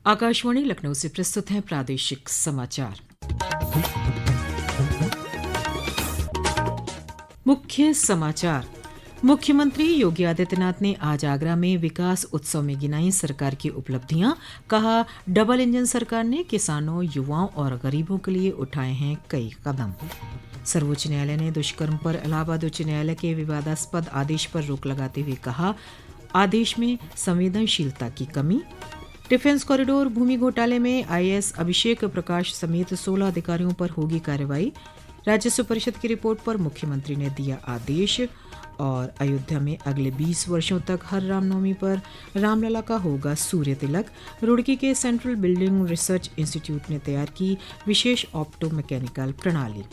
आकाशवाणी लखनऊ से प्रस्तुत हैं प्रादेशिक समाचार। मुख्य समाचार। मुख्यमंत्री योगी आदित्यनाथ ने आज आगरा में विकास उत्सव में गिनाई सरकार की उपलब्धियां। कहा, डबल इंजन सरकार ने किसानों, युवाओं और गरीबों के लिए उठाए हैं कई कदम। सर्वोच्च न्यायालय ने दुष्कर्म पर इलाहाबाद उच्च न्यायालय के विवादास्पद आदेश पर रोक लगाते हुए कहा, आदेश में संवेदनशीलता की कमी। डिफेंस कॉरिडोर भूमि घोटाले में आईएएस अभिषेक प्रकाश समेत 16 अधिकारियों पर होगी कार्रवाई। राजस्व परिषद की रिपोर्ट पर मुख्यमंत्री ने दिया आदेश। और अयोध्या में अगले 20 वर्षों तक हर रामनवमी पर रामलला का होगा सूर्य तिलक। रुड़की के सेंट्रल बिल्डिंग रिसर्च इंस्टीट्यूट ने तैयार की विशेष ऑप्टो मैकेनिकल प्रणाली।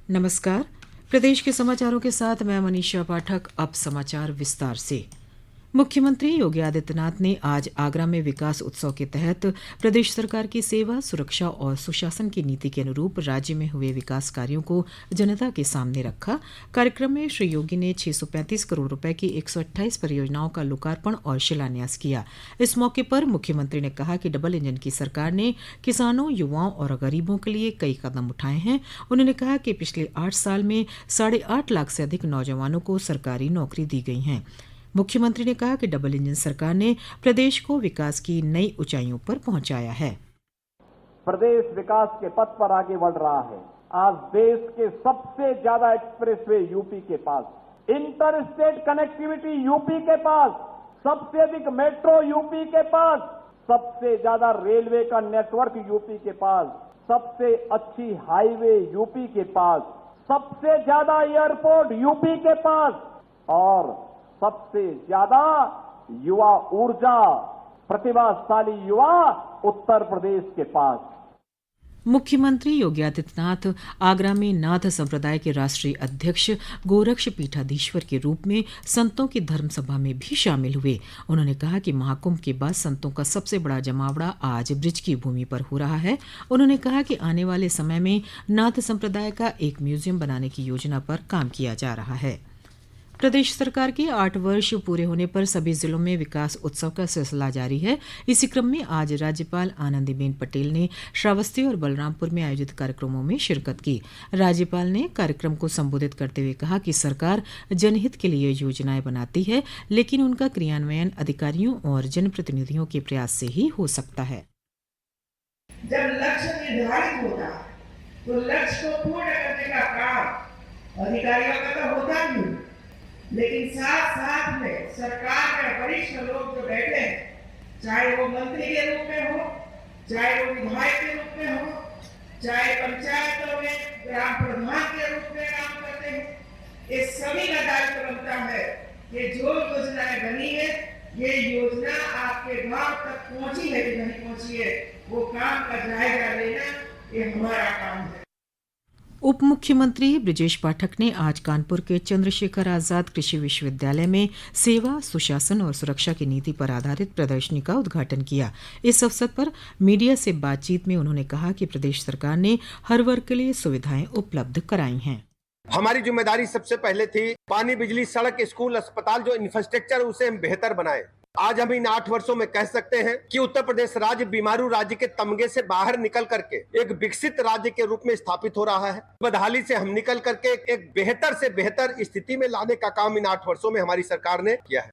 नमस्कार, प्रदेश के समाचारों के साथ मैं मनीषा पाठक। अब समाचार विस्तार से। मुख्यमंत्री योगी आदित्यनाथ ने आज आगरा में विकास उत्सव के तहत प्रदेश सरकार की सेवा, सुरक्षा और सुशासन की नीति के अनुरूप राज्य में हुए विकास कार्यों को जनता के सामने रखा। कार्यक्रम में श्री योगी ने 635 करोड़ रुपए की 128 परियोजनाओं का लोकार्पण और शिलान्यास किया। इस मौके पर मुख्यमंत्री ने कहा कि डबल इंजन की सरकार ने किसानों, युवाओं और गरीबों के लिए कई कदम उठाए हैं। उन्होंने कहा कि पिछले 8 साल में 8.5 लाख से अधिक नौजवानों को सरकारी नौकरी दी गई है। मुख्यमंत्री ने कहा कि डबल इंजन सरकार ने प्रदेश को विकास की नई ऊंचाइयों पर पहुंचाया है। प्रदेश विकास के पथ पर आगे बढ़ रहा है। आज देश के सबसे ज्यादा एक्सप्रेसवे यूपी के पास, इंटर स्टेट कनेक्टिविटी यूपी के पास, सबसे अधिक मेट्रो यूपी के पास, सबसे ज्यादा रेलवे का नेटवर्क यूपी के पास, सबसे अच्छी हाईवे यूपी के पास, सबसे ज्यादा एयरपोर्ट यूपी के पास और सबसे ज्यादा युवा ऊर्जा, प्रतिभाशाली युवा उत्तर प्रदेश के पास। मुख्यमंत्री योगी आदित्यनाथ आगरा में नाथ संप्रदाय के राष्ट्रीय अध्यक्ष गोरक्ष पीठाधीश्वर के रूप में संतों की धर्म सभा में भी शामिल हुए। उन्होंने कहा कि महाकुंभ के बाद संतों का सबसे बड़ा जमावड़ा आज ब्रिज की भूमि पर हो रहा है। उन्होंने कहा कि आने वाले समय में नाथ संप्रदाय का एक म्यूजियम बनाने की योजना पर काम किया जा रहा है। प्रदेश सरकार के 8 वर्ष पूरे होने पर सभी जिलों में विकास उत्सव का सिलसिला जारी है। इसी क्रम में आज राज्यपाल आनंदीबेन पटेल ने श्रावस्ती और बलरामपुर में आयोजित कार्यक्रमों में शिरकत की। राज्यपाल ने कार्यक्रम को संबोधित करते हुए कहा कि सरकार जनहित के लिए योजनाएं बनाती है, लेकिन उनका क्रियान्वयन अधिकारियों और जनप्रतिनिधियों के प्रयास से ही हो सकता है। जब लक्ष्य निर्धारित होता तो लक्ष्य को पूर्ण करने का काम अधिकारियों का तो होता नहीं, लेकिन साथ साथ में सरकार में वरिष्ठ लोग जो बैठे हैं, चाहे वो मंत्री के रूप में हो, चाहे वो विधायक के रूप में हो, चाहे पंचायतों में ग्राम प्रधान के रूप में काम करते हैं, ये सभी का दायित्व बनता है कि जो योजनाएं बनी है, ये योजना आपके गांव तक पहुंची है कि नहीं पहुंची है, वो काम का जायजा लेना ये हमारा काम है। उप मुख्यमंत्री ब्रजेश पाठक ने आज कानपुर के चंद्रशेखर आजाद कृषि विश्वविद्यालय में सेवा, सुशासन और सुरक्षा की नीति पर आधारित प्रदर्शनी का उद्घाटन किया। इस अवसर पर मीडिया से बातचीत में उन्होंने कहा कि प्रदेश सरकार ने हर वर्ग के लिए सुविधाएं उपलब्ध कराई हैं। हमारी जिम्मेदारी सबसे पहले थी पानी, बिजली, सड़क, स्कूल, अस्पताल, जो इंफ्रास्ट्रक्चर उसे हम बेहतर बनाए। आज हम इन 8 वर्षों में कह सकते हैं कि उत्तर प्रदेश राज्य बीमारू राज्य के तमगे से बाहर निकल करके एक विकसित राज्य के रूप में स्थापित हो रहा है। बदहाली से हम निकल करके एक बेहतर से बेहतर स्थिति में लाने का काम इन 8 वर्षों में हमारी सरकार ने किया है।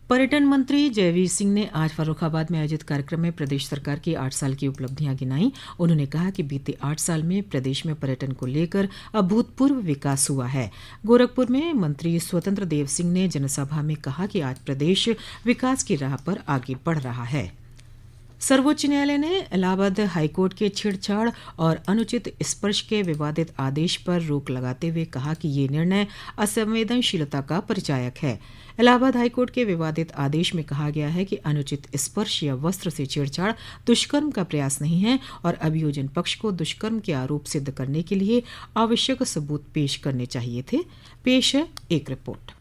पर्यटन मंत्री जयवीर सिंह ने आज फर्रुखाबाद में आयोजित कार्यक्रम में प्रदेश सरकार की 8 साल की उपलब्धियां गिनाई। उन्होंने कहा कि बीते 8 साल में प्रदेश में पर्यटन को लेकर अभूतपूर्व विकास हुआ है। गोरखपुर में मंत्री स्वतंत्र देव सिंह ने जनसभा में कहा कि आज प्रदेश विकास की राह पर आगे बढ़ रहा है। सर्वोच्च न्यायालय ने इलाहाबाद हाईकोर्ट के छेड़छाड़ और अनुचित स्पर्श के विवादित आदेश पर रोक लगाते हुए कहा कि ये निर्णय असंवेदनशीलता का परिचायक है। इलाहाबाद हाईकोर्ट के विवादित आदेश में कहा गया है कि अनुचित स्पर्श या वस्त्र से छेड़छाड़ दुष्कर्म का प्रयास नहीं है और अभियोजन पक्ष को दुष्कर्म के आरोप सिद्ध करने के लिए आवश्यक सबूत पेश करने चाहिए थे। पेश है एक रिपोर्ट।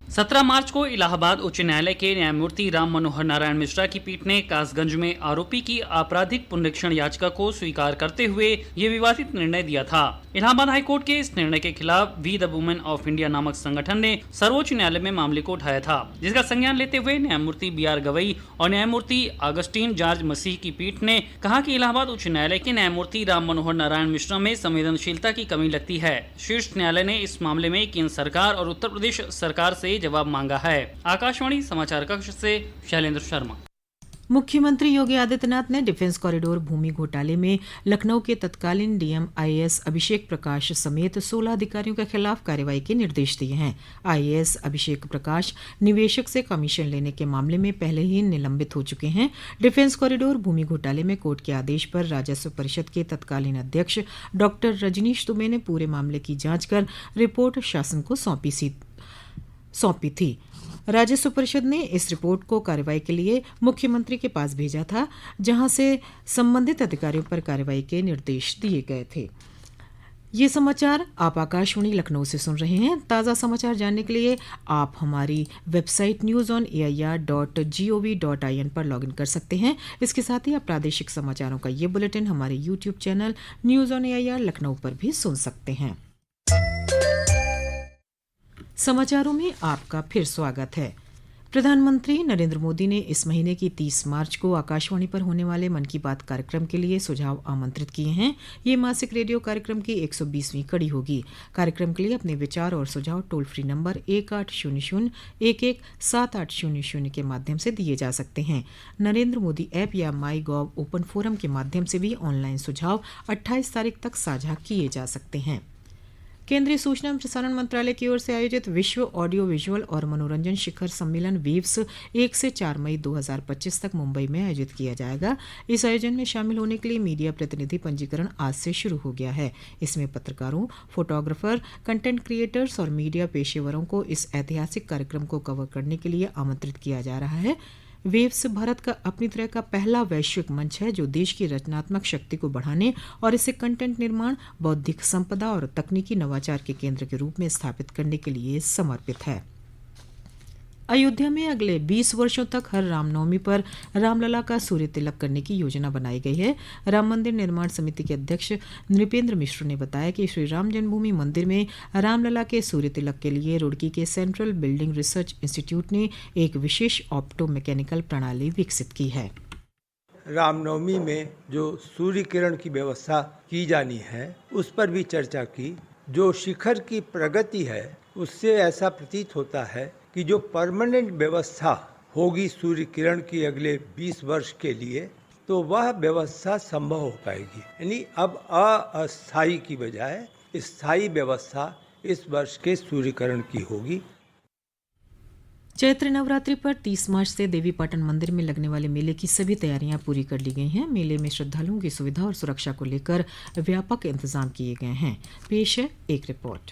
17 मार्च को इलाहाबाद उच्च न्यायालय के न्यायमूर्ति राम मनोहर नारायण मिश्रा की पीठ ने कासगंज में आरोपी की आपराधिक पुनरीक्षण याचिका को स्वीकार करते हुए ये विवादित निर्णय दिया था। इलाहाबाद हाईकोर्ट के इस निर्णय के खिलाफ we the women of India नामक संगठन ने सर्वोच्च न्यायालय में मामले को उठाया था, जिसका संज्ञान लेते हुए न्यायमूर्ति BR गवई और न्यायमूर्ति अगस्टीन जॉर्ज मसीह की पीठ ने कहा कि इलाहाबाद उच्च न्यायालय के न्यायमूर्ति राम मनोहर नारायण मिश्रा में संवेदनशीलता की कमी लगती है। शीर्ष न्यायालय ने इस मामले में केंद्र सरकार और उत्तर प्रदेश सरकार से जवाब मांगा है। आकाशवाणी समाचार कक्ष से शैलेंद्र शर्मा। मुख्यमंत्री योगी आदित्यनाथ ने डिफेंस कॉरिडोर भूमि घोटाले में लखनऊ के तत्कालीन DM IAS अभिषेक प्रकाश समेत 16 अधिकारियों के खिलाफ कार्रवाई के निर्देश दिए हैं। IAS अभिषेक प्रकाश निवेशक से कमीशन लेने के मामले में पहले ही निलंबित हो चुके हैं। डिफेंस कॉरिडोर भूमि घोटाले में कोर्ट के आदेश पर राजस्व परिषद के तत्कालीन अध्यक्ष डॉक्टर रजनीश दुबे ने पूरे मामले की जांच कर रिपोर्ट शासन को सौंपी थी। राजस्व परिषद ने इस रिपोर्ट को कार्रवाई के लिए मुख्यमंत्री के पास भेजा था, जहां से संबंधित अधिकारियों पर कार्रवाई के निर्देश दिए गए थे। ये समाचार आप आकाशवाणी लखनऊ से सुन रहे हैं। ताज़ा समाचार जानने के लिए आप हमारी वेबसाइट newsonair.gov.in पर लॉगिन कर सकते हैं। इसके साथ ही आप प्रादेशिक समाचारों का ये बुलेटिन हमारे YouTube channel news on AIR Lucknow पर भी सुन सकते हैं। समाचारों में आपका फिर स्वागत है। प्रधानमंत्री नरेंद्र मोदी ने इस महीने की 30 मार्च को आकाशवाणी पर होने वाले मन की बात कार्यक्रम के लिए सुझाव आमंत्रित किए हैं। ये मासिक रेडियो कार्यक्रम की 120वीं कड़ी होगी। कार्यक्रम के लिए अपने विचार और सुझाव टोल फ्री नंबर 1800117800 के माध्यम से दिए जा सकते हैं। नरेंद्र मोदी ऐप या MyGov ओपन फोरम के माध्यम से भी ऑनलाइन सुझाव 28 तारीख तक साझा किए जा सकते हैं। केंद्रीय सूचना एवं प्रसारण मंत्रालय की ओर से आयोजित विश्व ऑडियो विजुअल और मनोरंजन शिखर सम्मेलन वेव्स 1 से 4 मई 2025 तक मुंबई में आयोजित किया जाएगा। इस आयोजन में शामिल होने के लिए मीडिया प्रतिनिधि पंजीकरण आज से शुरू हो गया है। इसमें पत्रकारों, फोटोग्राफर, कंटेंट क्रिएटर्स और मीडिया पेशेवरों को इस ऐतिहासिक कार्यक्रम को कवर करने के लिए आमंत्रित किया जा रहा है। वेव्स भारत का अपनी तरह का पहला वैश्विक मंच है, जो देश की रचनात्मक शक्ति को बढ़ाने और इसे कंटेंट निर्माण, बौद्धिक संपदा और तकनीकी नवाचार के केंद्र के रूप में स्थापित करने के लिए समर्पित है। अयोध्या में अगले 20 वर्षों तक हर रामनवमी पर रामलला का सूर्य तिलक करने की योजना बनाई गई है। राम मंदिर निर्माण समिति के अध्यक्ष नृपेंद्र मिश्र ने बताया कि श्री राम जन्मभूमि मंदिर में रामलला के सूर्य तिलक के लिए रुड़की के सेंट्रल बिल्डिंग रिसर्च इंस्टीट्यूट ने एक विशेष ऑप्टो मैकेनिकल प्रणाली विकसित की है। रामनवमी में जो सूर्य किरण की व्यवस्था की जानी है, उस पर भी चर्चा की। जो शिखर की प्रगति है, उससे ऐसा प्रतीत होता है कि जो परमानेंट व्यवस्था होगी सूर्य किरण की अगले 20 वर्ष के लिए, तो वह व्यवस्था संभव हो पाएगी। यानी अब अस्थायी की बजाय स्थायी व्यवस्था इस वर्ष के सूर्य किरण की होगी। चैत्र नवरात्रि पर 30 मार्च से देवीपाटन मंदिर में लगने वाले मेले की सभी तैयारियां पूरी कर ली गई हैं। मेले में श्रद्धालुओं की सुविधा और सुरक्षा को लेकर व्यापक इंतजाम किए गए हैं। पेश है एक रिपोर्ट।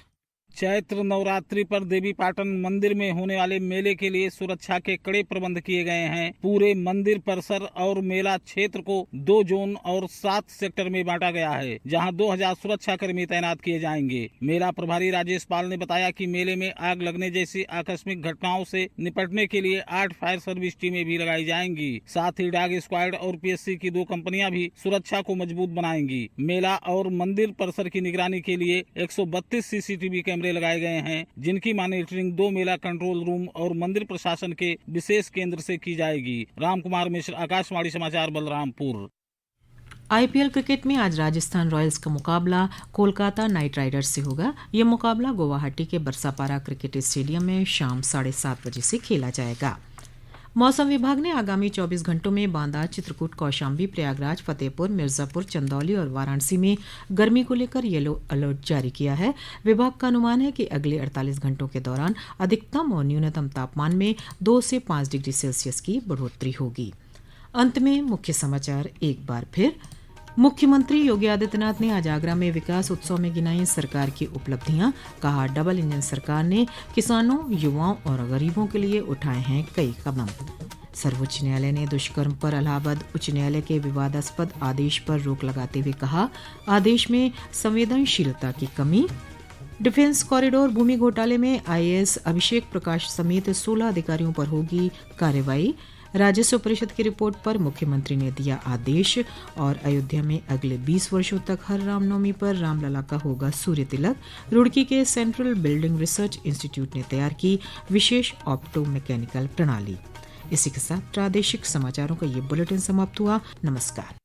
चैत्र नवरात्रि पर देवीपाटन मंदिर में होने वाले मेले के लिए सुरक्षा के कड़े प्रबंध किए गए हैं। पूरे मंदिर परिसर और मेला क्षेत्र को 2 जोन और 7 सेक्टर में बांटा गया है, जहां 2000 सुरक्षाकर्मी तैनात किए जाएंगे। मेला प्रभारी राजेश पाल ने बताया कि मेले में आग लगने जैसी आकस्मिक घटनाओं से निपटने के लिए 8 फायर सर्विस टीमें भी लगाई जाएंगी। साथ ही डॉग स्क्वाड और PSC की 2 कंपनियां भी सुरक्षा को मजबूत बनाएंगी। मेला और मंदिर परिसर की निगरानी के लिए 132 CCTV कैमरे लगाए गए हैं, जिनकी मॉनिटरिंग 2 मेला कंट्रोल रूम और मंदिर प्रशासन के विशेष केंद्र से की जाएगी। राम कुमार मिश्र, आकाशवाणी समाचार, बलरामपुर। IPL क्रिकेट में आज राजस्थान रॉयल्स का मुकाबला कोलकाता नाइट राइडर्स से होगा। यह मुकाबला गुवाहाटी के बरसापारा क्रिकेट स्टेडियम में शाम 7:30 बजे से खेला जाएगा। मौसम विभाग ने आगामी 24 घंटों में बांदा, चित्रकूट, कौशाम्बी, प्रयागराज, फतेहपुर, मिर्जापुर, चंदौली और वाराणसी में गर्मी को लेकर येलो अलर्ट जारी किया है। विभाग का अनुमान है कि अगले 48 घंटों के दौरान अधिकतम और न्यूनतम तापमान में 2 से 5 डिग्री सेल्सियस की बढ़ोतरी होगी। अंत में मुख्य समाचार एक बार फिर। मुख्यमंत्री योगी आदित्यनाथ ने आज आगरा में विकास उत्सव में गिनाई सरकार की उपलब्धियां। कहा, डबल इंजन सरकार ने किसानों, युवाओं और गरीबों के लिए उठाए हैं कई कदम। सर्वोच्च न्यायालय ने दुष्कर्म पर इलाहाबाद उच्च न्यायालय के विवादास्पद आदेश पर रोक लगाते हुए कहा, आदेश में संवेदनशीलता की कमी। डिफेंस कॉरिडोर भूमि घोटाले में आईएएस अभिषेक प्रकाश समेत 16 अधिकारियों पर होगी कार्रवाई। राजस्व परिषद की रिपोर्ट पर मुख्यमंत्री ने दिया आदेश। और अयोध्या में अगले 20 वर्षों तक हर रामनवमी पर रामलला का होगा सूर्य तिलक। रुड़की के सेंट्रल बिल्डिंग रिसर्च इंस्टीट्यूट ने तैयार की विशेष ऑप्टो मैकेनिकल प्रणाली। इसी के साथ प्रादेशिक समाचारों का ये बुलेटिन समाप्त हुआ। नमस्कार।